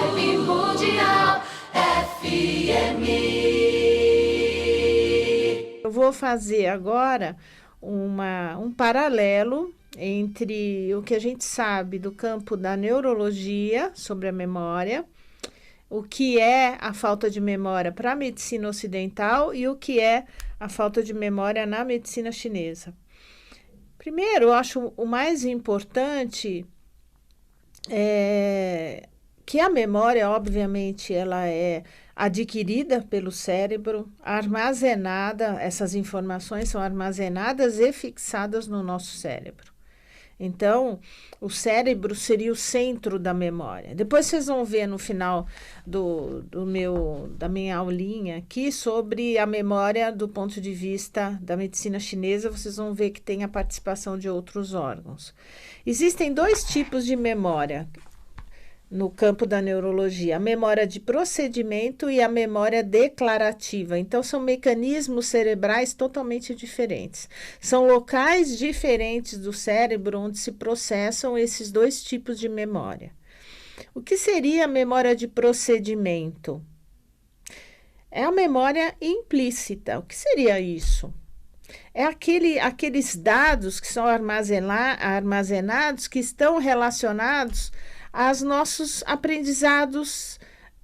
Vibe Mundial FM. Eu vou fazer agora um paralelo entre o que a gente sabe do campo da neurologia sobre a memória, o que é a falta de memória para a medicina ocidental e o que é a falta de memória na medicina chinesa. Primeiro, eu acho o mais importante que a memória, obviamente, ela é adquirida pelo cérebro, armazenada, essas informações são armazenadas e fixadas no nosso cérebro. Então, o cérebro seria o centro da memória. Depois vocês vão ver no final da minha aulinha aqui sobre a memória do ponto de vista da medicina chinesa, vocês vão ver que tem a participação de outros órgãos. Existem dois tipos de memória no campo da neurologia, a memória de procedimento e a memória declarativa. Então, são mecanismos cerebrais totalmente diferentes. São locais diferentes do cérebro onde se processam esses dois tipos de memória. O que seria a memória de procedimento? É a memória implícita. O que seria isso? É aqueles dados que são armazenados que estão relacionados aos nossos aprendizados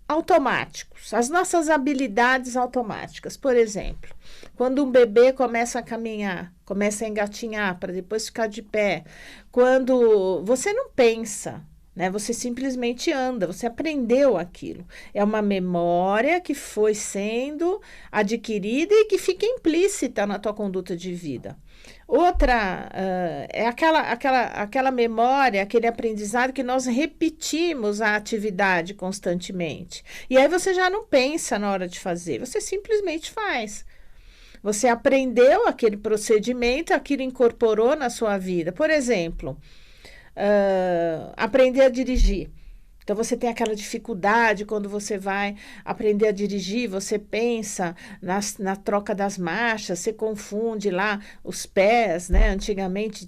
automáticos, as nossas habilidades automáticas. Por exemplo, quando um bebê começa a caminhar, começa a engatinhar para depois ficar de pé, quando você não pensa, né? Você simplesmente anda, você aprendeu aquilo. É uma memória que foi sendo adquirida e que fica implícita na tua conduta de vida. Outra é aquela memória, aquele aprendizado que nós repetimos a atividade constantemente. E aí você já não pensa na hora de fazer, você simplesmente faz. Você aprendeu aquele procedimento, aquilo incorporou na sua vida. Por exemplo, aprender a dirigir. Então, você tem aquela dificuldade quando você vai aprender a dirigir, você pensa na troca das marchas, você confunde lá os pés, né? Antigamente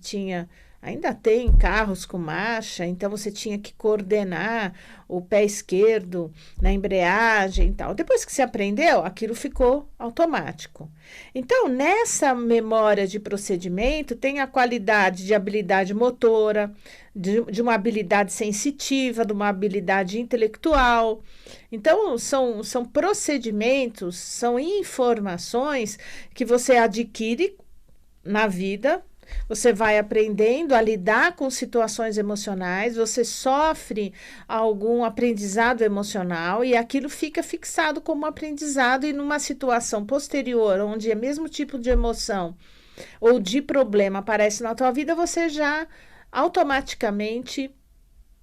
ainda tem carros com marcha, então você tinha que coordenar o pé esquerdo na embreagem e tal. Depois que você aprendeu, aquilo ficou automático. Então, nessa memória de procedimento, tem a qualidade de habilidade motora, de uma habilidade sensitiva, de uma habilidade intelectual. Então, são procedimentos, são informações que você adquire na vida. Você vai aprendendo a lidar com situações emocionais, você sofre algum aprendizado emocional e aquilo fica fixado como aprendizado, e numa situação posterior, onde é o mesmo tipo de emoção ou de problema aparece na tua vida, você já automaticamente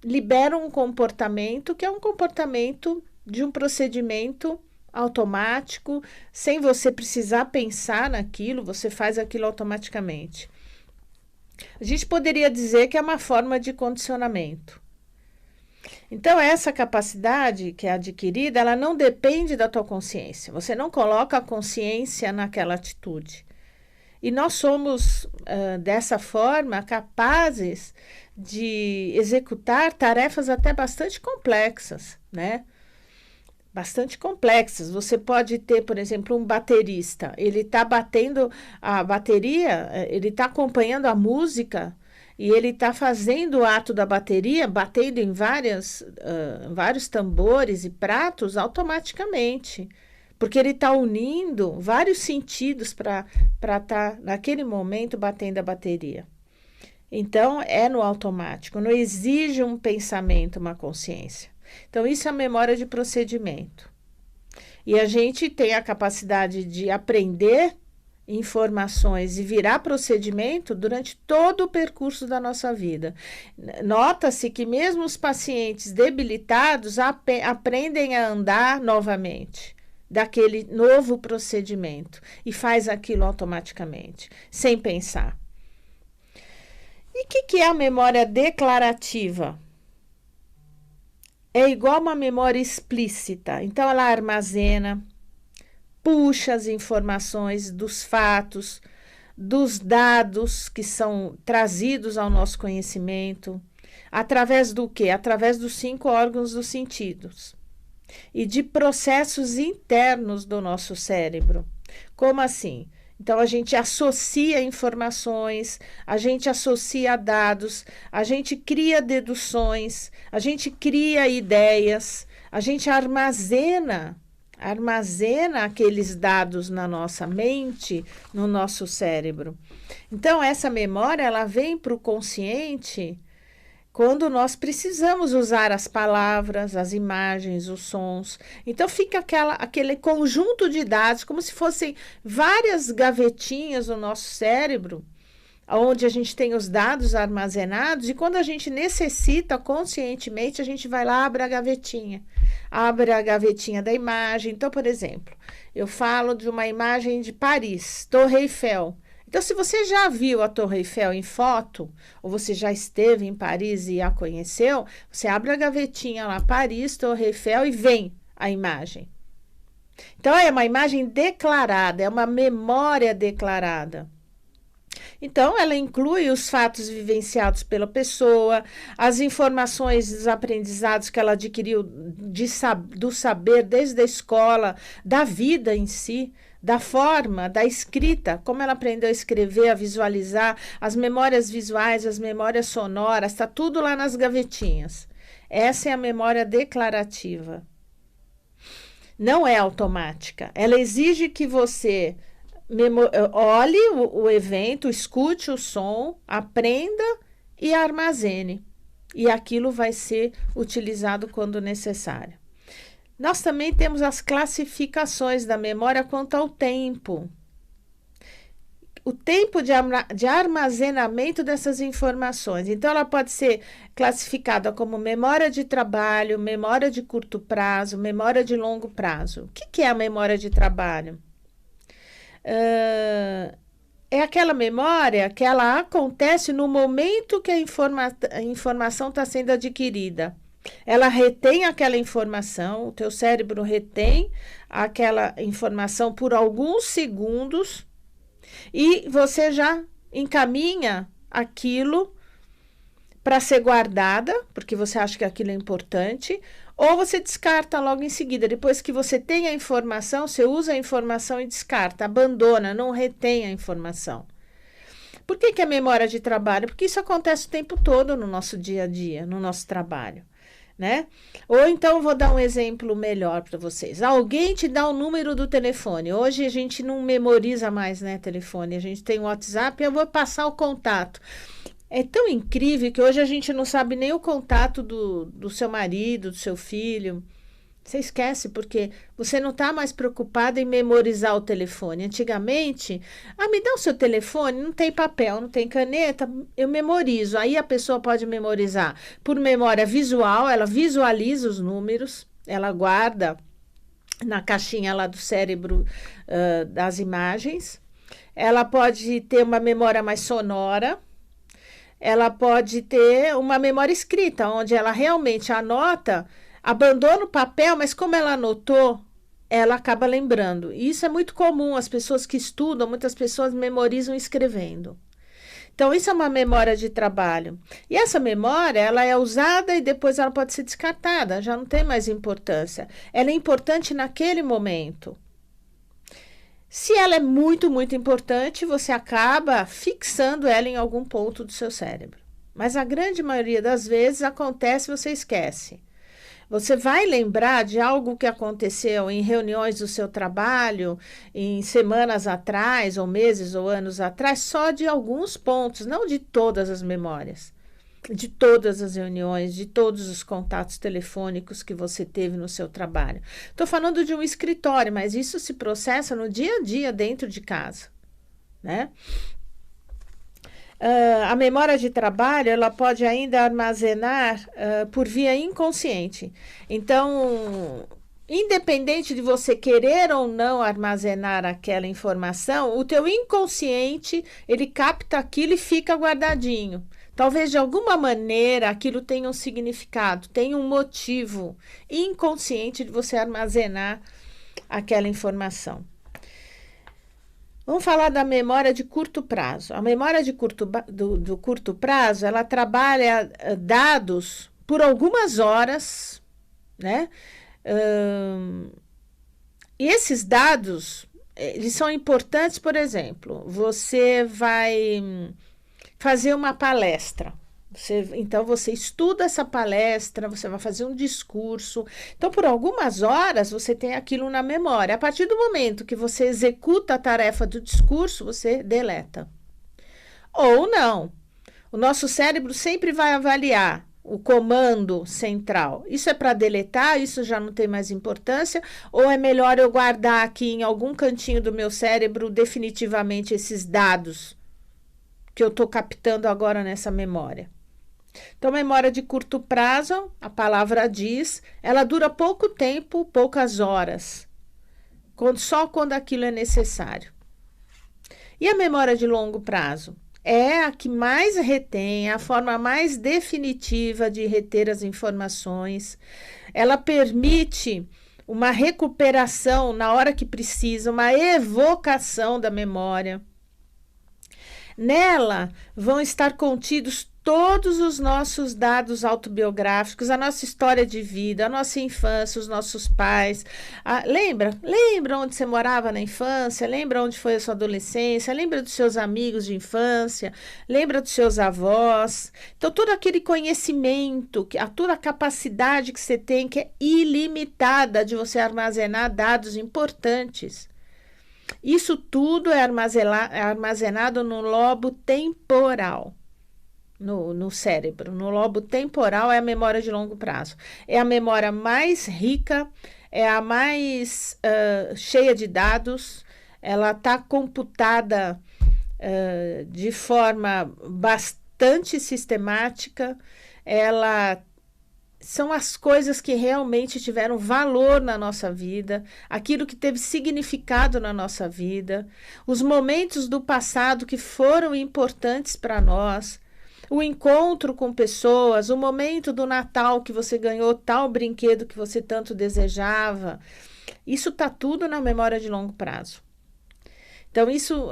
libera um comportamento que é um comportamento de um procedimento automático, sem você precisar pensar naquilo, você faz aquilo automaticamente. A gente poderia dizer que é uma forma de condicionamento. Então, essa capacidade que é adquirida, ela não depende da tua consciência. Você não coloca a consciência naquela atitude. E nós somos, dessa forma, capazes de executar tarefas até bastante complexas, né? Bastante complexas. Você pode ter, por exemplo, um baterista. Ele está batendo a bateria, ele está acompanhando a música e ele está fazendo o ato da bateria, batendo em vários tambores e pratos automaticamente. Porque ele está unindo vários sentidos para estar, naquele momento, batendo a bateria. Então, é no automático, não exige um pensamento, uma consciência. Então, isso é a memória de procedimento. E a gente tem a capacidade de aprender informações e virar procedimento durante todo o percurso da nossa vida. Nota-se que mesmo os pacientes debilitados aprendem a andar novamente daquele novo procedimento e faz aquilo automaticamente, sem pensar. E o que é a memória declarativa? É igual uma memória explícita. Então, ela armazena, puxa as informações dos fatos, dos dados que são trazidos ao nosso conhecimento. Através do quê? Através dos 5 órgãos dos sentidos e de processos internos do nosso cérebro. Como assim? Então, a gente associa informações, a gente associa dados, a gente cria deduções, a gente cria ideias, a gente armazena aqueles dados na nossa mente, no nosso cérebro. Então, essa memória, ela vem para o consciente quando nós precisamos usar as palavras, as imagens, os sons. Então, fica aquele conjunto de dados, como se fossem várias gavetinhas no nosso cérebro, onde a gente tem os dados armazenados, e quando a gente necessita conscientemente, a gente vai lá, abre a gavetinha da imagem. Então, por exemplo, eu falo de uma imagem de Paris, Torre Eiffel. Então, se você já viu a Torre Eiffel em foto, ou você já esteve em Paris e a conheceu, você abre a gavetinha lá, Paris, Torre Eiffel, e vem a imagem. Então, é uma imagem declarada, é uma memória declarada. Então, ela inclui os fatos vivenciados pela pessoa, as informações dos aprendizados que ela adquiriu do saber desde a escola, da vida em si, da forma, da escrita, como ela aprendeu a escrever, a visualizar, as memórias visuais, as memórias sonoras, está tudo lá nas gavetinhas. Essa é a memória declarativa. Não é automática. Ela exige que você olhe o evento, escute o som, aprenda e armazene. E aquilo vai ser utilizado quando necessário. Nós também temos as classificações da memória quanto ao tempo. O tempo de armazenamento dessas informações. Então, ela pode ser classificada como memória de trabalho, memória de curto prazo, memória de longo prazo. O que é a memória de trabalho? É aquela memória que ela acontece no momento que a informação está sendo adquirida. Ela retém aquela informação, o teu cérebro retém aquela informação por alguns segundos e você já encaminha aquilo para ser guardada, porque você acha que aquilo é importante, ou você descarta logo em seguida. Depois que você tem a informação, você usa a informação e descarta, abandona, não retém a informação. Por que é memória de trabalho? Porque isso acontece o tempo todo no nosso dia a dia, no nosso trabalho. Né? Ou então, vou dar um exemplo melhor para vocês. Alguém te dá o número do telefone. Hoje a gente não memoriza mais, né, telefone. A gente tem o WhatsApp e eu vou passar o contato. É tão incrível que hoje a gente não sabe nem o contato do seu marido, do seu filho. Você esquece, porque você não está mais preocupado em memorizar o telefone. Antigamente, me dá o seu telefone, não tem papel, não tem caneta, eu memorizo. Aí a pessoa pode memorizar por memória visual, ela visualiza os números, ela guarda na caixinha lá do cérebro das imagens. Ela pode ter uma memória mais sonora. Ela pode ter uma memória escrita, onde ela realmente anota, abandona o papel, mas como ela anotou, ela acaba lembrando. E isso é muito comum, as pessoas que estudam, muitas pessoas memorizam escrevendo. Então, isso é uma memória de trabalho. E essa memória, ela é usada e depois ela pode ser descartada, já não tem mais importância. Ela é importante naquele momento. Se ela é muito, muito importante, você acaba fixando ela em algum ponto do seu cérebro. Mas a grande maioria das vezes acontece e você esquece. Você vai lembrar de algo que aconteceu em reuniões do seu trabalho, em semanas atrás, ou meses, ou anos atrás, só de alguns pontos, não de todas as memórias, de todas as reuniões, de todos os contatos telefônicos que você teve no seu trabalho. Estou falando de um escritório, mas isso se processa no dia a dia dentro de casa, né? A memória de trabalho, ela pode ainda armazenar por via inconsciente. Então, independente de você querer ou não armazenar aquela informação, o teu inconsciente, ele capta aquilo e fica guardadinho. Talvez de alguma maneira aquilo tenha um significado, tenha um motivo inconsciente de você armazenar aquela informação. Vamos falar da memória de curto prazo. A memória de do curto prazo, ela trabalha dados por algumas horas, né? E esses dados, eles são importantes, por exemplo, você vai fazer uma palestra. Então, você estuda essa palestra, você vai fazer um discurso. Então, por algumas horas, você tem aquilo na memória. A partir do momento que você executa a tarefa do discurso, você deleta. Ou não. O nosso cérebro sempre vai avaliar o comando central. Isso é para deletar? Isso já não tem mais importância? Ou é melhor eu guardar aqui em algum cantinho do meu cérebro definitivamente esses dados que eu estou captando agora nessa memória? Então, memória de curto prazo, a palavra diz, ela dura pouco tempo, poucas horas, só quando aquilo é necessário. E a memória de longo prazo? É a que mais retém, é a forma mais definitiva de reter as informações. Ela permite uma recuperação na hora que precisa, uma evocação da memória. Nela vão estar contidos todos os nossos dados autobiográficos, a nossa história de vida, a nossa infância, os nossos pais. Lembra onde você morava na infância? Lembra onde foi a sua adolescência? Lembra dos seus amigos de infância? Lembra dos seus avós? Então, todo aquele conhecimento, toda a capacidade que você tem, que é ilimitada de você armazenar dados importantes. Isso tudo é armazenado no lobo temporal. No cérebro, no lobo temporal é a memória de longo prazo. É a memória mais rica, é a mais cheia de dados, ela está computada de forma bastante sistemática, são as coisas que realmente tiveram valor na nossa vida, aquilo que teve significado na nossa vida, os momentos do passado que foram importantes para nós, o encontro com pessoas, o momento do Natal que você ganhou tal brinquedo que você tanto desejava. Isso está tudo na memória de longo prazo. Então, isso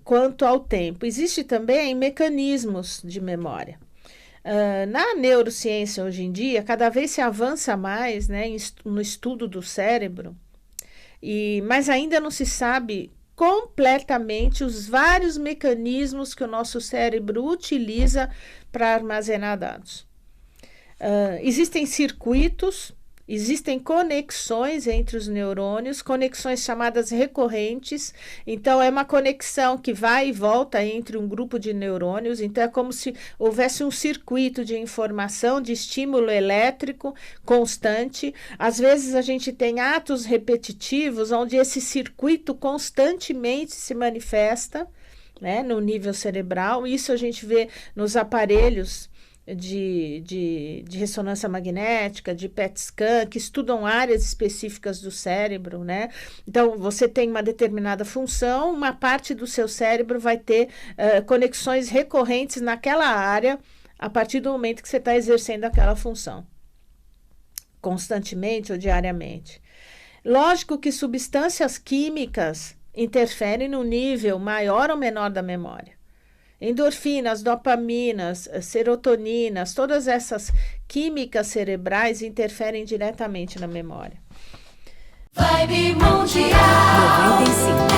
quanto ao tempo. Existem também mecanismos de memória. Na neurociência, hoje em dia, cada vez se avança mais, né, no estudo do cérebro, mas ainda não se sabe completamente os vários mecanismos que o nosso cérebro utiliza para armazenar dados. Existem circuitos, existem conexões entre os neurônios, conexões chamadas recorrentes. Então, é uma conexão que vai e volta entre um grupo de neurônios. Então, é como se houvesse um circuito de informação, de estímulo elétrico constante. Às vezes, a gente tem atos repetitivos, onde esse circuito constantemente se manifesta, né, no nível cerebral. Isso a gente vê nos aparelhos de ressonância magnética, de PET scan, que estudam áreas específicas do cérebro, né? Então, você tem uma determinada função, uma parte do seu cérebro vai ter conexões recorrentes naquela área a partir do momento que você está exercendo aquela função, constantemente ou diariamente. Lógico que substâncias químicas interferem no nível maior ou menor da memória. Endorfinas, dopaminas, serotoninas, todas essas químicas cerebrais interferem diretamente na memória. Vibe Mundial 95.